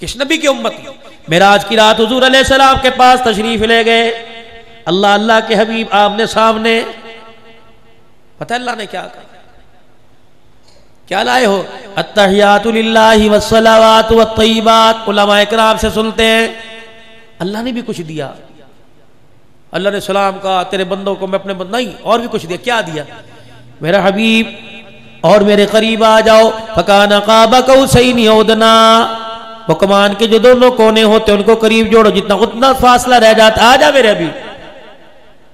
کس نبی کی امت؟ معراج کی رات حضور علیہ السلام کے پاس تشریف لے گئے، اللہ کے حبیب آپ نے سامنے، پتہ اللہ نے کیا کہا؟ کیا لائے ہو؟ التحیات للہ والصلوات والطیبات۔ علماء اکرام سے سنتے ہیں اللہ نے بھی کچھ دیا، اللہ نے سلام کہا تیرے بندوں کو میں اپنے نہیں، اور بھی کچھ دیا۔ کیا دیا؟ میرا حبیب اور میرے قریب آ جاؤ، فکان قاب قوسین او ادنی، وہ کمان کے جو دونوں کونے ہوتے ان کو قریب جوڑو، جتنا اتنا فاصلہ رہ جاتا، آ جا میرے حبیب۔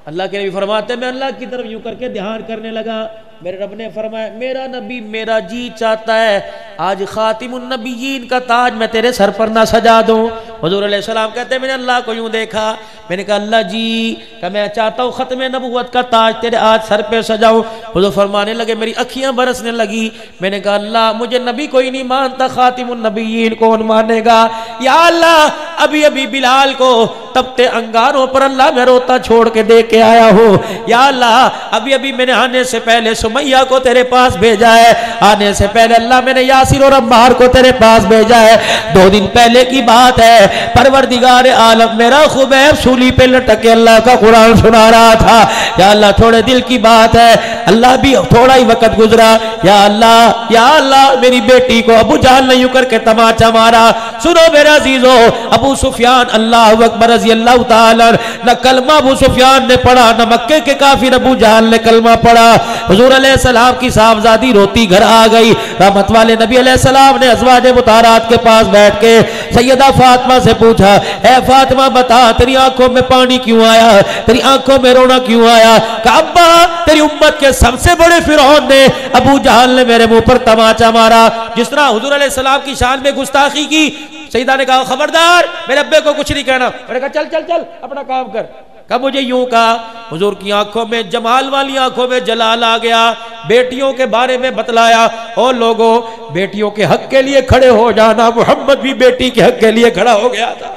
اللہ کے نبی فرماتے ہیں میں اللہ کی طرف یوں کر کے دھیان کرنے لگا، میرے رب نے فرمایا میرا نبی میرا جی چاہتا ہے آج خاتم النبیین کا تاج میں تیرے سر پر نہ سجا دوں۔ حضور علیہ السلام کہتے ہیں میں نے اللہ کو یوں دیکھا، میں نے کہا اللہ جی کہ میں چاہتا ہوں ختم نبوت کا تاج تیرے آج سر پہ سجاؤں۔ حضور فرمانے لگے میری اکھیاں برسنے لگی، میں نے کہا اللہ مجھے نبی کوئی نہیں مانتا، خاتم النبیین کون مانے گا؟ یا اللہ ابھی بلال کو تپتے انگاروں پر اللہ میں روتا چھوڑ کے دے کے آیا ہوں، یا اللہ ابھی میں نے آنے سے پہلے سمیہ کو تیرے پاس بھیجا ہے، آنے سے پہلے اللہ میں نے یاسر اور عمار کو تیرے پاس بھیجا ہے۔ 2 دن پہلے کی بات ہے، پروردگار عالم میرا خبیب سولی پہ لٹکے اللہ کا قرآن سنا رہا تھا، یا اللہ تھوڑے دل کی بات ہے، اللہ بھی تھوڑا ہی وقت گزرا، یا اللہ میری بیٹی کو ابو جہل نے یوں کر کے تماچا مارا۔ سنو میرے عزیزو، ابو سفیان اللہ اکبر رضی اللہ تعالی نہ کلمہ ابو سفیان نے پڑھا، نہ مکے کے کافر ابو جہل نے کلمہ پڑھا۔ حضور علیہ السلام کی صاحبزادی روتی گھر آ گئی، رحمت والے نبی علیہ السلام نے ازواج مطہرات کے پاس بیٹھ کے سیدہ فاطمہ سے پوچھا، اے فاطمہ بتا تیری آنکھوں میں پانی کیوں آیا، تیری آنکھوں میں رونا کیوں آیا؟ کہ ابا تیری امت کے سب سے بڑے فرعون نے ابو جہل نے میرے منہ پر تماچا مارا۔ جس طرح حضور علیہ السلام کی شان میں گستاخی کی، سیدہ نے کہا خبردار میرے ابے کو کچھ نہیں کہنا۔ میں نے کہا چل اپنا کام کر۔ کہا مجھے یوں کہا، حضور کی آنکھوں میں جمال والی آنکھوں میں جلال آ گیا، بیٹیوں کے بارے میں بتلایا، اور لوگوں بیٹیوں کے حق کے لیے کھڑے ہو جانا، محمد بھی بیٹی کے حق کے لیے کھڑا ہو گیا تھا،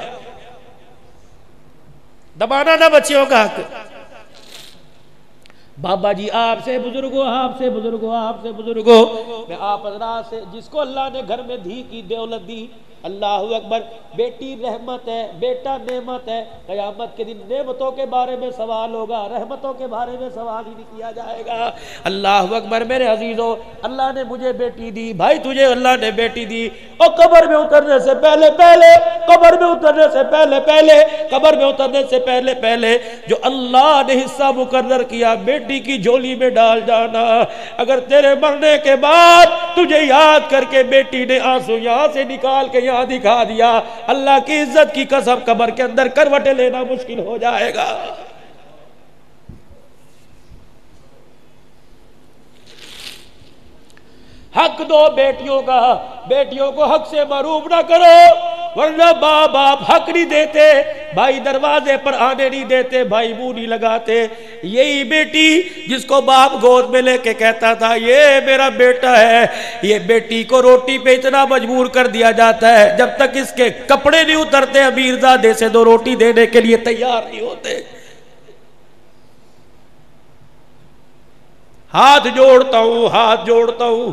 دبانا نہ بچیوں کا حق۔ بابا جی آپ سے بزرگوں میں آپ حضرات سے، جس کو اللہ نے گھر میں دھی کی دولت دی، اللہ اکبر، بیٹی رحمت ہے، بیٹا نعمت ہے، قیامت کے دن نعمتوں کے بارے میں سوال ہوگا، رحمتوں کے بارے میں سوال ہی نہیں کیا جائے گا۔ اللہ اکبر میرے عزیزو، اللہ نے مجھے بیٹی دی، بھائی تجھے اللہ نے بیٹی دی، اور قبر میں اترنے سے پہلے جو اللہ نے حصہ مقرر کیا بیٹی کی جھولی میں ڈال جانا۔ اگر تیرے مرنے کے بعد تجھے یاد کر کے بیٹی نے آنسو یہاں سے نکال کے یہاں دکھا دیا، اللہ کی عزت کی قسم قبر کے اندر کروٹیں لینا مشکل ہو جائے گا۔ حق دو بیٹیوں کا، بیٹیوں کو حق سے محروم نہ کرو، ورنہ باپ حق نہیں دیتے، بھائی دروازے پر آنے نہیں دیتے، بھائی منہ نہیں لگاتے۔ یہی بیٹی جس کو باپ گود میں لے کے کہتا تھا یہ میرا بیٹا ہے، یہ بیٹی کو روٹی پہ اتنا مجبور کر دیا جاتا ہے جب تک اس کے کپڑے نہیں اترتے امیرزادے سے 2 روٹی دینے کے لیے تیار نہیں ہوتے۔ ہاتھ جوڑتا ہوں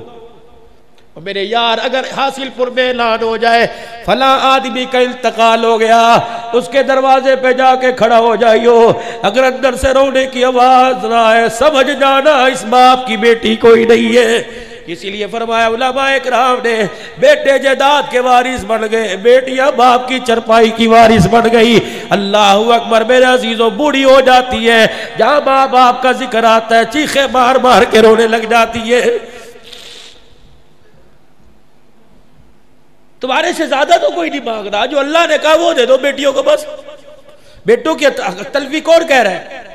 میرے یار، اگر حاصل پور میں اعلان ہو جائے فلاں آدمی کا انتقال ہو گیا، اس کے دروازے پہ جا کے کھڑا ہو جائیو، اگر اندر سے رونے کی آواز نہ آئے سمجھ جانا اس باپ کی بیٹی کوئی نہیں ہے۔ اسی لیے فرمایا علماء اکرام نے بیٹے جائیداد کے وارث بن گئے، بیٹیاں باپ کی چرپائی کی وارث بن گئی۔ اللہ اکبر میرے عزیزوں، بوڑھی ہو جاتی ہے، جہاں ماں باپ کا ذکر آتا ہے چیخے مار کے رونے لگ جاتی ہے۔ تمہارے سے زیادہ تو کوئی نہیں مانگ رہا، جو اللہ نے کہا وہ دے دو بیٹیوں کو بس۔ بیٹوں کی تلفی کون کہہ رہا ہے؟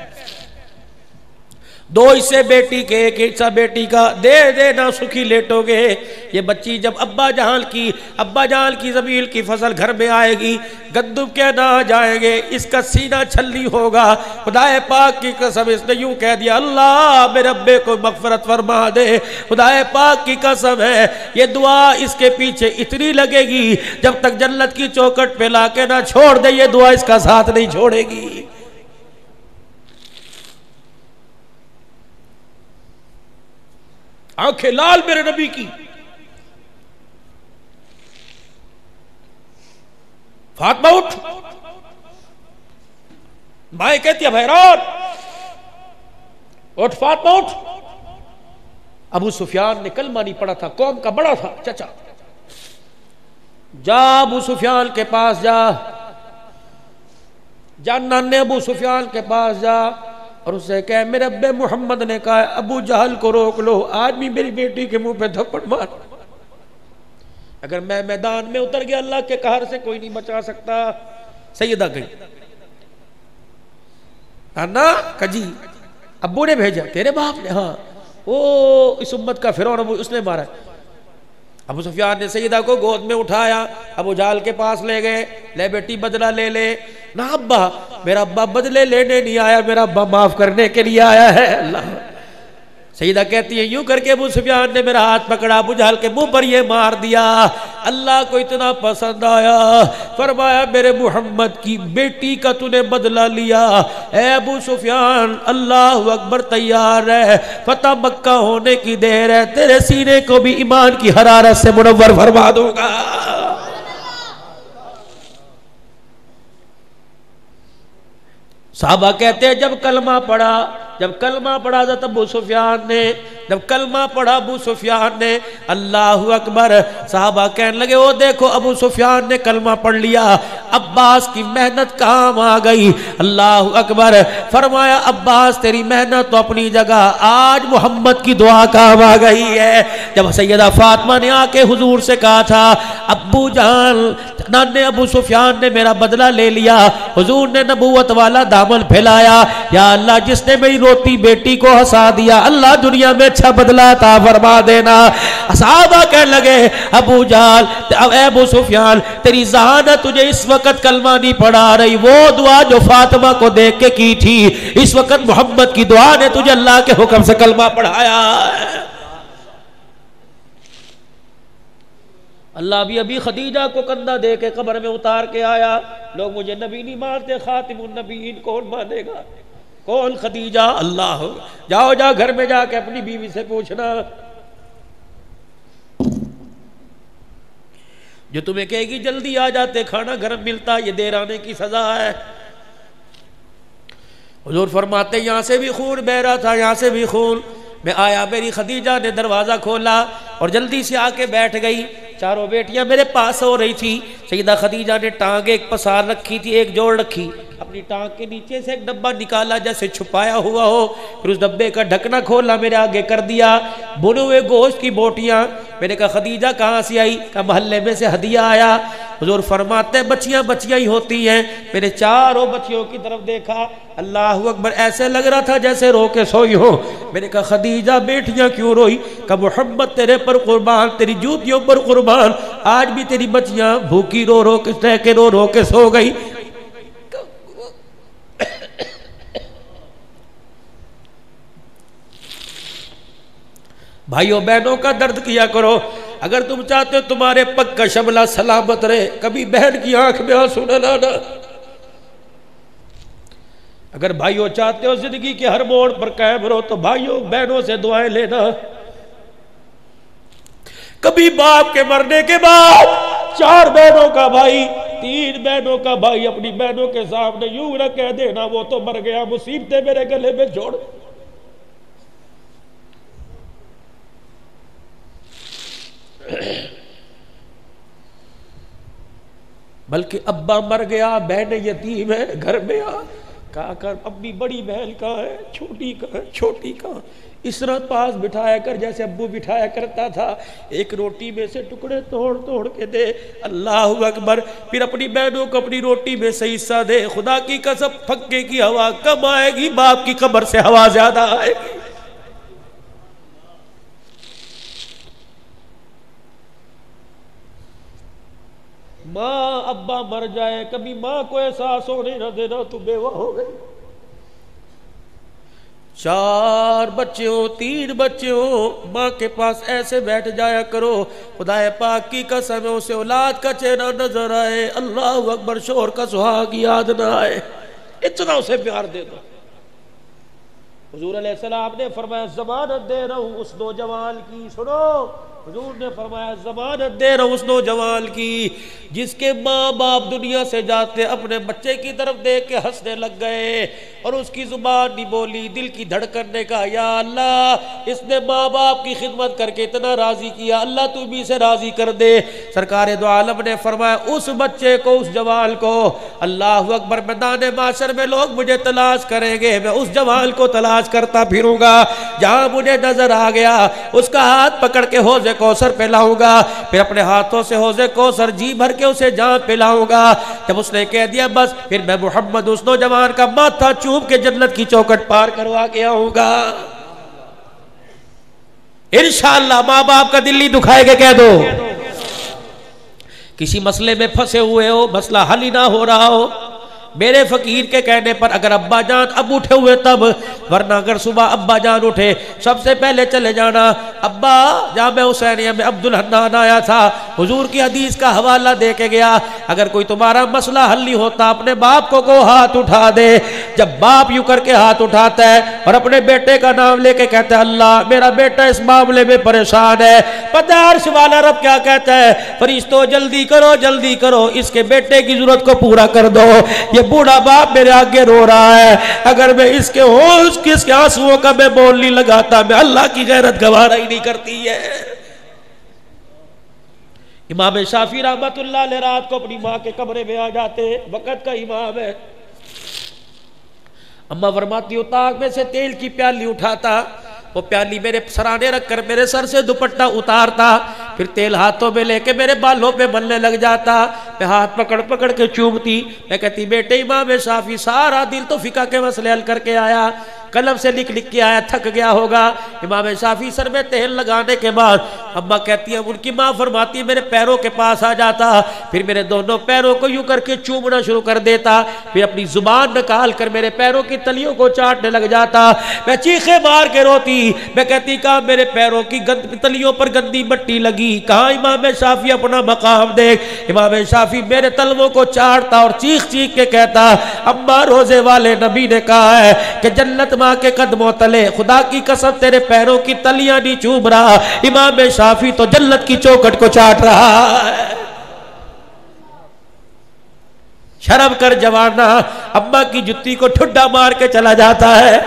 2 حصے بیٹی کے، 1 حصہ بیٹی کا، دے نہ سکھی لیٹو گے۔ یہ بچی جب ابا جان کی زمین کی فصل گھر میں آئے گی، گندم کے نہ جائیں گے، اس کا سینہ چھلی ہوگا۔ خدا پاک کی قسم اس نے یوں کہہ دیا اللہ میرے ابے کو مغفرت فرما دے، خدا پاک کی قسم ہے یہ دعا اس کے پیچھے اتنی لگے گی جب تک جنت کی چوکٹ پہ لا کے نہ چھوڑ دے، یہ دعا اس کا ساتھ نہیں چھوڑے گی۔ آنکھیں لال میرے نبی کی۔ فاطمہ اٹھ. مائیں کہتی ہے بحران اٹھ فاطمہ اٹھ. ابو سفیان نے کلمہ نہیں پڑھا تھا، قوم کا بڑا تھا چچا. جا ابو سفیان کے پاس جا نانے ابو سفیان کے پاس جا اور اسے کہے میرے ابے محمد نے کہا ابو جہل کو روک لو، آج بھی میری بیٹی کے منہ پہ تھپڑ مار. اگر میں میدان میں اتر گیا اللہ کے قہر سے کوئی نہیں بچا سکتا. سیدہ گئی نا کجی ابو نے بھیجا تیرے باپ نے؟ ہاں. وہ اس امت کا فرعون ابو اس نے مارا. ابو سفیان نے سیدہ کو گود میں اٹھایا، ابو جہل کے پاس لے گئے. لے بیٹی بدلہ لے لے. نہ ابا، میرا ابا بدلے لینے نہیں آیا، میرا ابا معاف کرنے کے لیے آیا ہے. اللہ. سیدہ کہتی ہے یوں کر کے ابو سفیان نے میرا ہاتھ پکڑا، ابو جہل کے منہ پر یہ مار دیا. اللہ کو اتنا پسند آیا، فرمایا میرے محمد کی بیٹی کا تو نے بدلہ لیا. اے ابو سفیان اللہ اکبر، تیار ہے، فتح مکہ ہونے کی دیر ہے، تیرے سینے کو بھی ایمان کی حرارت سے منور فرما دوں گا. صحابہ کہتے ہیں جب کلمہ پڑھا حضرت ابو سفیان نے، جب کلمہ پڑھا ابو سفیان نے، اللہ اکبر. صحابہ کہنے لگے وہ دیکھو ابو سفیان نے کلمہ پڑھ لیا، عباس کی محنت کام آ گئی. اللہ اکبر. فرمایا عباس تیری محنت تو اپنی جگہ، آج محمد کی دعا کام آ گئی ہے. جب سیدہ فاطمہ نے آ کے حضور سے کہا تھا ابو جان نانے ابو سفیان نے میرا بدلہ لے لیا، حضور نے نبوت والا دامن پھیلایا، یا اللہ جس نے میری روتی بیٹی کو ہنسا دیا اللہ دنیا میں اچھا بدلہ عطا فرما دینا. صحابہ کہنے لگے ابو جہل اے ابو سفیان تیری ذہانت تجھے اس وقت کلمہ نہیں پڑھا رہی، وہ دعا جو فاطمہ کو دیکھ کے کی تھی اس وقت محمد کی دعا نے تجھے اللہ کے حکم سے کلمہ پڑھایا. اللہ بھی ابھی خدیجہ کو کندھا دے کے قبر میں اتار کے آیا. لوگ مجھے نبی نہیں مانتے، خاتم النبیین کون مانے گا؟ کون؟ خدیجہ. اللہ جاؤ گھر میں جا کے اپنی بیوی سے پوچھنا، جو تمہیں کہے گی جلدی آ جاتے کھانا گرم ملتا، یہ دیر آنے کی سزا ہے. حضور فرماتے یہاں سے بھی خون بہ رہا تھا، یہاں سے بھی خون. میں آیا، میری خدیجہ نے دروازہ کھولا اور جلدی سے آ کے بیٹھ گئی. چاروں بیٹیاں میرے پاس ہو رہی تھی. سیدہ خدیجہ نے ٹانگ ایک پسار رکھی تھی، ایک جوڑ رکھی، اپنی ٹانگ کے نیچے سے ایک ڈبہ نکالا جیسے چھپایا ہوا ہو، پھر اس ڈبے کا ڈھکنا کھولا میرے آگے کر دیا. بنے ہوئے گوشت کی بوٹیاں. میں نے کہا خدیجہ کہاں سے آئی؟ کہا محلے میں سے ہدیہ آیا. حضور فرماتے بچیاں بچیاں ہی ہوتی ہیں. میں نے چاروں بچیوں کی طرف دیکھا، اللہ اکبر، ایسے لگ رہا تھا جیسے رو کے سوئی ہو. میں نے کہا خدیجہ بیٹیاں کیوں روئی؟ کہ محمد تیرے پر قربان، تیری جوتیوں پر قربان، آج بھی تیری بچیاں بھوکی رو رو کے سو گئی. بھائیوں بہنوں کا درد کیا کرو. اگر تم چاہتے ہو تمہارے پگ کا شملہ سلامت رہے، کبھی بہن کی آنکھ میں آنسو نہ لانا. اگر بھائیوں چاہتے ہو زندگی کے ہر موڑ پر قائم رہو تو بھائیوں بہنوں سے دعائیں لینا. کبھی باپ کے مرنے کے بعد 4 بہنوں کا بھائی، 3 بہنوں کا بھائی اپنی بہنوں کے سامنے یوں نہ کہہ دینا وہ تو مر گیا، مصیبتیں میرے گلے میں جوڑ. بلکہ ابا مر گیا، بہن یتیم ہے، گھر میں آ کہا کر اپنی بڑی بہن کہاں ہے، چھوٹی کہاں، چھوٹی کہاں. اس طرح پاس بٹھایا کر جیسے ابو بٹھایا کرتا تھا. ایک روٹی میں سے ٹکڑے توڑ کے دے. اللہ اکبر. پھر اپنی بہنوں کو اپنی روٹی میں سے حصہ دے. خدا کی قسم پھکے کی ہوا کم آئے گی، باپ کی قبر سے ہوا زیادہ آئے گی. ماں ابا مر جائے، کبھی ماں کو احساس ہونے نہ دینا تو بیوہ ہو گئی. 4 بچے ہو، 3 بچے ہو، ماں کے پاس ایسے بیٹھ جایا کرو خدا پاک کی قسم اسے اولاد کا چہرہ نظر آئے. اللہ اکبر. شوہر کا سہاگ یاد نہ آئے، اتنا اسے پیار دے دو. حضور علیہ السلام نے فرمایا ضمانت دے رہا ہوں اس نوجوان کی، سنو حضور نے فرمایا ضمانت دے رہا ہوں اس نوجوان کی جس کے ماں باپ دنیا سے جاتے اپنے بچے کی طرف دیکھ کے ہنسنے لگ گئے اور اس کی زبان نہیں بولی، دل کی دھڑکن نے کہا یا اللہ اس نے ماں باپ کی خدمت کر کے اتنا راضی کیا، اللہ تو بھی اسے راضی کر دے۔ سرکار دو عالم نے فرمایا اس بچے کو، اس جوان کو، اللہ اکبر، میدان معاشر میں لوگ مجھے تلاش کریں گے، میں اس جوان کو تلاش کرتا پھروں گا، جہاں مجھے نظر آ گیا اس کا ہاتھ پکڑ کے حوض کوثر پلاؤں گا، پھر اپنے ہاتھوں سے حوض کوثر جی بھر کے اسے جام پلاؤں گا۔ جب اس نے کہہ دیا بس، پھر میں محمد اس نوجوان کا ماتھا چوم کے جنت کی چوکھٹ پار کروا کے آؤں گا۔ انشاءاللہ ماں باپ کا دل نہیں دکھائے گا، کہہ دو۔ کسی مسئلے میں پھنسے ہوئے ہو، مسئلہ حل ہی نہ ہو رہا ہو، میرے فقیر کے کہنے پر اگر ابا جان اب اٹھے ہوئے تب، ورنہ اگر صبح ابا جان اٹھے سب سے پہلے چلے جانا ابا جامع حسینیہ میں عبد الحنان آیا تھا، حضور کی حدیث کا حوالہ دے کے گیا، اگر کوئی تمہارا مسئلہ حل نہیں ہوتا اپنے باپ کو ہاتھ اٹھا دے۔ جب باپ یوں کر کے ہاتھ اٹھاتا ہے اور اپنے بیٹے کا نام لے کے کہتا ہے اللہ میرا بیٹا اس معاملے میں پریشان ہے، پتہ ہے عرش والا رب کیا کہتا ہے؟ فرشتوں جلدی کرو جلدی کرو، اس کے بیٹے کی ضرورت کو پورا کر دو، یہ بوڑھا باپ میرے آگے رو رہا ہے، اگر میں اس کے ہوش کس کے آنسوؤں کا میں بول نہیں لگاتا، میں اللہ کی غیرت گوارا ہی نہیں کرتی ہے۔ امام شافعی رحمت اللہ علیہ رات کو اپنی ماں کے کمرے میں آ جاتے، وقت کا امام ہے، اماں فرماتی ہوں تاک میں سے تیل کی پیالی اٹھاتا، وہ پیالی میرے سرانے رکھ کر میرے سر سے دوپٹہ اتارتا، پھر تیل ہاتھوں میں لے کے میرے بالوں پہ ملنے لگ جاتا، میں ہاتھ پکڑ پکڑ کے چومتی، میں کہتی بیٹے امام شافعی سارا دل تو فقہ کے مسئلے حل کر کے آیا، قلم سے لکھ لکھ کے آیا، تھک گیا ہوگا۔ امام شافعی سر میں تیل لگانے کے بعد اماں کہتی ہیں، ان کی ماں فرماتی ہے میرے پیروں کے پاس آ جاتا، پھر میرے دونوں پیروں کو یوں کر کے چومنا شروع کر دیتا، پھر اپنی زبان نکال کر میرے پیروں کی تلیوں کو چاٹنے لگ جاتا، میں چیخے مار کے روتی، میں کہتی کہاں میرے پیروں کی تلیوں پر گندی مٹی لگی، کہاں امام شافعی اپنا مقام دیکھ۔ امام شافعی میرے تلووں کو چاٹتا اور چیخ چیخ کے کہتا اماں روزے والے نبی نے کہا ہے کہ جنت ماں کے قدموں تلے، خدا کی قسم تیرے پیروں کی تلیاں نہیں چوم رہا، امام شافعی تو جنت کی چوکھٹ کو چاٹ رہا ہے۔ شرم کر جوانا، اماں کی جتی کو ٹھڈا مار کے چلا جاتا ہے،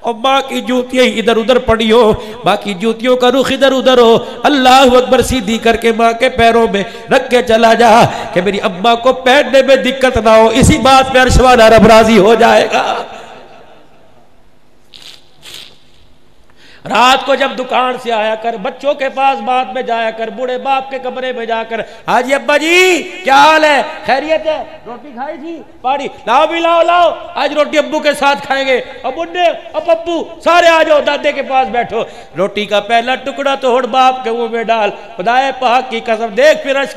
اور ماں کی جوتیاں ادھر ادھر پڑی ہو، ماں کی جوتیوں کا رخ ادھر ادھر ہو، اللہ اکبر سیدھی کر کے ماں کے پیروں میں رکھ کے چلا جا کہ میری اماں کو پہننے میں دقت نہ ہو، اسی بات میں عرش والا رب راضی ہو جائے گا۔ رات کو جب دکان سے آیا کر، بچوں کے پاس بعد میں جایا کر، بوڑھے باپ کے کمرے میں جا کر حاجی ابا جی کیا حال ہے، خیریت ہے، روٹی کھائی تھی، پاڑی لاؤ بھی لاؤ لاؤ، آج روٹی ابو کے ساتھ کھائیں گے، اب انڈے اب ابو سارے آ جاؤ دادے کے پاس بیٹھو، روٹی کا پہلا ٹکڑا تو ہڑ باپ کے منہ میں ڈال، خدائے پاک کی قسم دیکھ پھر عرش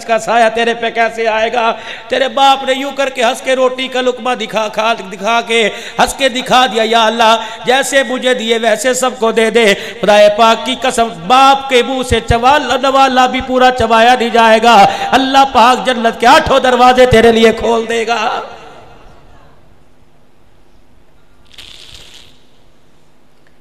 کا سایہ تیرے پہ کیسے آئے گا۔ تیرے باپ نے یوں کر کے ہنس کے روٹی کا لقمہ دکھا کے ہنس کے دکھا دیا، یا اللہ جیسے مجھے دیے ویسے سب کو دے دے۔ خدائے پاک کی قسم باپ کے منہ سے نوالا بھی پورا چبایا نہیں جائے گا، اللہ پاک جنت کے 8 دروازے تیرے لیے کھول دے گا۔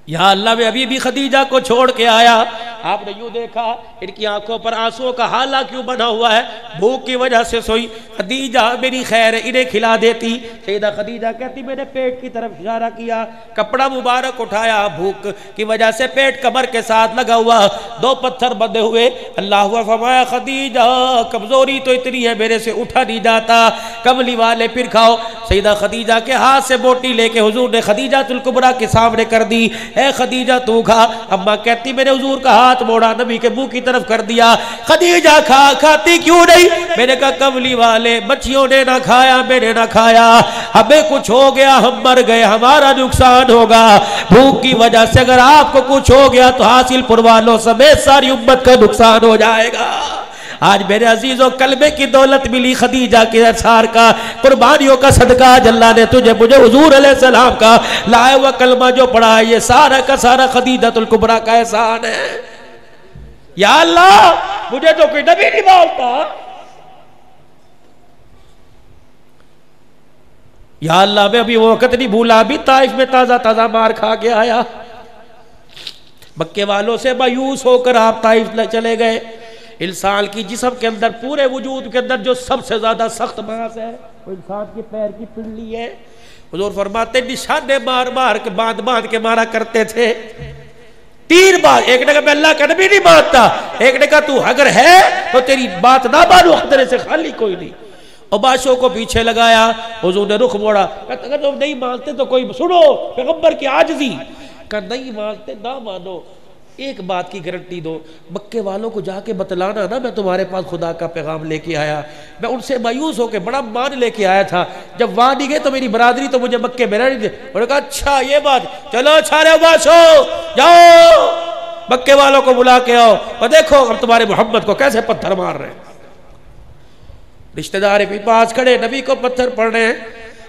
یا اللہ میں ابھی بھی خدیجہ کو چھوڑ کے آیا، آپ نے یوں دیکھا ان کی آنکھوں پر آنسوں کا حالہ کیوں بنا ہوا ہے، بھوک کی وجہ سے سوئی، خدیجہ میری خیر انہیں کھلا دیتی۔ سیدہ خدیجہ کہتی میں نے پیٹ کی طرف اشارہ کیا، کپڑا مبارک اٹھایا، بھوک کی وجہ سے پیٹ کمر کے ساتھ لگا ہوا، 2 پتھر بندھے ہوئے، اللہ ہوا فرمایا خدیجہ کمزوری تو اتنی ہے میرے سے اٹھا نہیں جاتا، کملی والے پھر کھاؤ۔ سیدہ خدیجہ کے ہاتھ سے بوٹی لے کے حضور نے خدیجہ الکبریٰ کے سامنے کر دی، اے خدیجہ تو کھا۔ اماں کہتی میں نے حضور کا ہاتھ موڑا، نبی کے منہ کی طرف کر دیا، خدیجہ کھاتی کیوں نہیں؟ میں نے کہا کملی والے بچیوں نے نہ کھایا میں نے نہ کھایا، ہمیں کچھ ہو گیا ہم مر گئے، ہمارا نقصان ہوگا، بھوک کی وجہ سے اگر آپ کو کچھ ہو گیا تو حاصل پر والوں سمیت ساری امت کا نقصان ہو جائے گا۔ آج میرے عزیزوں کلمے کی دولت ملی خدیجہ کے اثار کا، قربانیوں کا صدقہ، اللہ نے تجھے مجھے حضور علیہ السلام کا لائے ہوا کلمہ جو پڑھا ہے، یہ سارا کا سارا خدیجہ الکبریٰ کا احسان ہے۔ یا اللہ مجھے تو کوئی نبی نہیں مانتا، یا اللہ میں ابھی وہ وقت نہیں بھولا، ابھی طائف میں تازہ تازہ مار کھا کے آیا، مکے والوں سے مایوس ہو کر آپ طائف چلے گئے۔ انسان کی جسم کے اندر، پورے وجود کے اندر جو سب سے زیادہ سخت ماس ہے وہ انسان کے پیر کی پنڈلی ہے۔ حضور فرماتے نشانے مار مار کے باندھ کے مارا کرتے تھے، تیر بار۔ ایک نے کہا میں اللہ کا نبی نہیں مانتا، ایک نے کہا تو اگر ہے تو تیری بات نہ مانو، خطرے سے خالی کوئی نہیں۔ اور بادشاہوں کو پیچھے لگایا، حضور نے رخ موڑا، کہا اگر تم نہیں مانتے تو کوئی سنو پیغمبر کی عاجزی، کہا نہیں مانتے نہ مانو، ایک بات کی گارنٹی دو، مکے والوں کو جا کے بتلانا نا میں تمہارے پاس خدا کا پیغام لے کے آیا، میں ان سے مایوس ہو کے بڑا مان لے کے آیا تھا، جب وہاں نہیں گئے تو میری برادری تو مجھے مکے میں رہنے دے۔ انہوں نے کہا اچھا یہ بات، چلو چھارے باشو جاؤ مکے والوں کو بلا کے آؤ اور دیکھو ہم تمہارے محمد کو کیسے پتھر مار رہے ہیں۔ رشتہ دار بھی پاس کھڑے، نبی کو پتھر پڑ رہے ہیں۔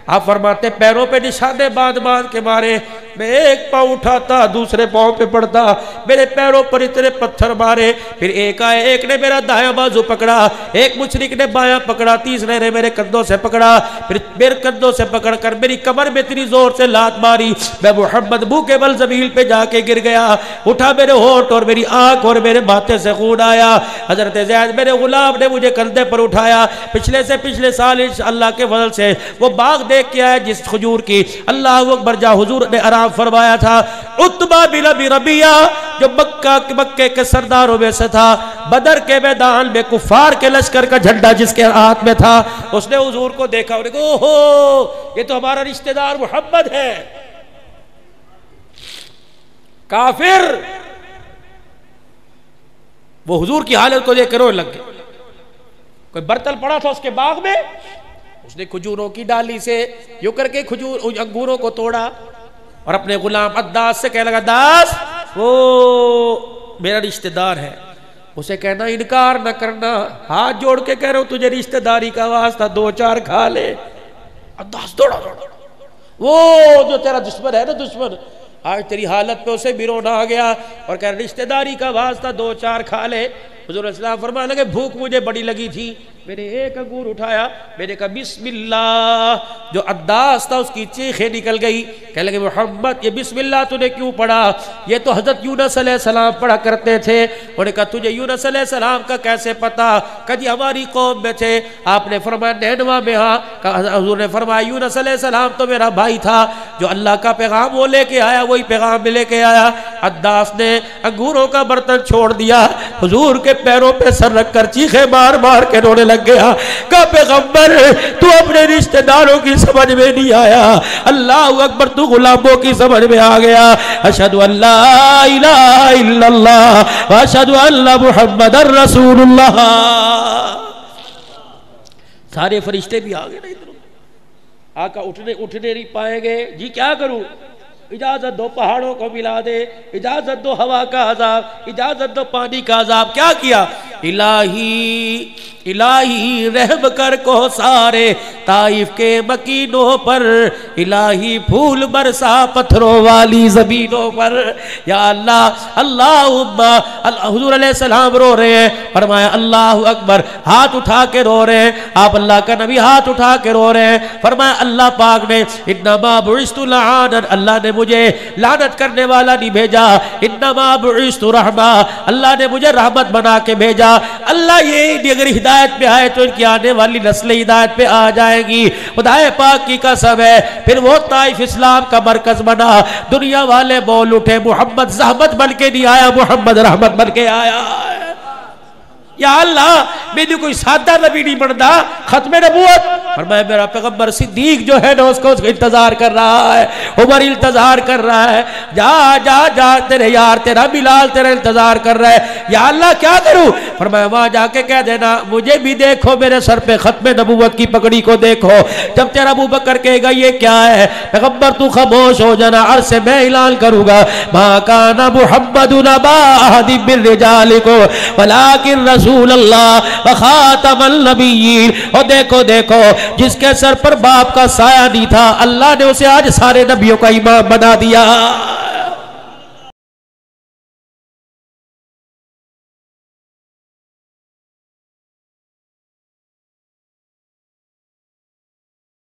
آپ فرماتے پیروں پہ نشانے باندھ کے مارے، میں ایک پاؤں اٹھاتا دوسرے پاؤں پہ پڑتا، میرے پیروں پر اتنے پتھر مارے، پھر ایک آئے، ایک نے میرا دایاں بازو پکڑا، ایک مشرک نے بایاں پکڑا، تیسرے نے میرے کندھوں سے پکڑا، پھر میرے کندھوں سے پکڑ کر میری کمر میں اتنی زور سے لات ماری، میں محمد منہ کے بل زمین پہ جا کے گر گیا، اٹھا میرے ہونٹ اور میری آنکھ اور میرے ماتھے سے خون آیا۔ حضرت زید میرے غلام نے مجھے کندھے پر اٹھایا، پچھلے سے پچھلے سال اللہ کے فضل سے وہ باغ دیکھ کے آیا جس کھجور کی اللہ اکبر جا حضور نے آرام فرمایا تھا۔ عتبہ بن ابی ربیعہ جو مکے کے سرداروں میں سے تھا، بدر کے میدان میں کفار کے لشکر کا جھنڈا جس کے ہاتھ میں تھا، اس نے حضور کو دیکھا اور کہا اوہو یہ تو ہمارا رشتہ دار محمد ہے۔ کافر وہ حضور کی حالت کو دیکھ کر رونے لگ گئے۔ کوئی برتن پڑا تھا اس کے باغ میں، اس نے کھجوروں کی ڈالی سے یوں کر کے انگوروں کو توڑا اور اپنے غلام عداس سے کہنے لگا داس وہ میرا رشتہ دار ہے، اسے کہنا انکار نہ کرنا، ہاتھ جوڑ کے کہہ رہا ہوں تجھے رشتہ داری کا واسطہ دو چار کھا لے۔ عداس دوڑا وہ جو تیرا دشمن ہے نا، دشمن آج تیری حالت پہ اسے بھی رونا آ گیا اور کہہ رشتہ داری کا واسطہ دو چار کھا لے۔ حضور اسلام فرمانے لگے بھوک مجھے بڑی لگی تھی، میں نے ایک انگور اٹھایا، میں نے کہا بسم اللہ، جو عداس تھا اس کی چیخیں نکل گئی، کہنے لگے محمد یہ بسم اللہ تو نے کیوں پڑھا؟ یہ تو حضرت یونس علیہ السلام پڑھا کرتے تھے۔ انہوں نے کہا تجھے یونس علیہ السلام کا کیسے پتا؟ کہا ہماری قوم میں تھے۔ آپ نے فرمایا نینوا میں ہاں؟ حضور نے فرمایا یونس علیہ السلام تو میرا بھائی تھا، جو اللہ کا پیغام وہ لے کے آیا وہی پیغام میں لے کے آیا۔ عداس نے انگوروں کا برتن چھوڑ دیا، حضور کے پیروں پہ سر رکھ کر چیخے مار مار کے رونے لگ گیا۔ کہا پیغمبر تو اپنے رشتہ داروں کی سمجھ میں نہیں آیا، اللہ اکبر تو غلاموں کی سمجھ میں آ گیا۔ اشہدو ان لا الہ الا اللہ واشہدو ان محمد رسول اللہ۔ سارے فرشتے بھی آ گئے نا ادھر، آقا اٹھنے نہیں پائیں گے، جی کیا کروں؟ اجازت دو پہاڑوں کو ملا دے، اجازت دو ہوا کا عذاب، اجازت دو پانی کا عذاب۔ کیا کیا؟ الہی الہی رحم کر کو سارے طائف کے مکینوں پر، الہی پھول برسا پتھروں والی زمینوں پر، یا اللہ اللہم۔ حضور علیہ السلام رو رہے ہیں، فرمایا اللہ اکبر، ہاتھ اٹھا کے رو رہے ہیں، آپ اللہ کا نبی ہاتھ اٹھا کے رو رہے ہیں، فرمایا اللہ پاک نے انما بعثت لعانا، اللہ نے مجھے لعنت کرنے والا نہیں بھیجا، انما بعثت رحمہ، اللہ نے مجھے رحمت بنا کے بھیجا۔ اللہ یہ اگر ہدایت پہ آئے تو ان کی آنے والی نسل ہدایت پہ آ جائے گی۔ خدا پاک کی قسم ہے، پھر وہ طائف اسلام کا مرکز بنا، دنیا والے بول اٹھے محمد زحمت بن کے نہیں آیا، محمد رحمت بن کے آیا۔ یا اللہ میری کوئی سادہ نبی نہیں بنتا، ختم نبوت فرمایا میرا پیغمبر صدیق جو ہے نا اس کو انتظار کر رہا ہے، عمر انتظار کر رہا ہے، جا جا جا تیرے یار تیرا بلال تیرا انتظار کر رہا ہے۔ یا اللہ کیا کروں؟ فرمایا وہاں جا کے کہہ دینا مجھے بھی دیکھو، میرے سر پہ ختم نبوت کی پگڑی کو دیکھو۔ جب تیرا ابو بکر کہے گا یہ کیا ہے، پیغمبر تو خاموش ہو جانا، عرض سے میں اعلان کروں گا ما کان محمد ابا احد من رجالکم ولکن رسول اللہ وخاتم النبیین۔ اور دیکھو دیکھو جس کے سر پر باپ کا سایہ نہیں تھا، اللہ نے اسے آج سارے نبیوں کا امام بنا دیا۔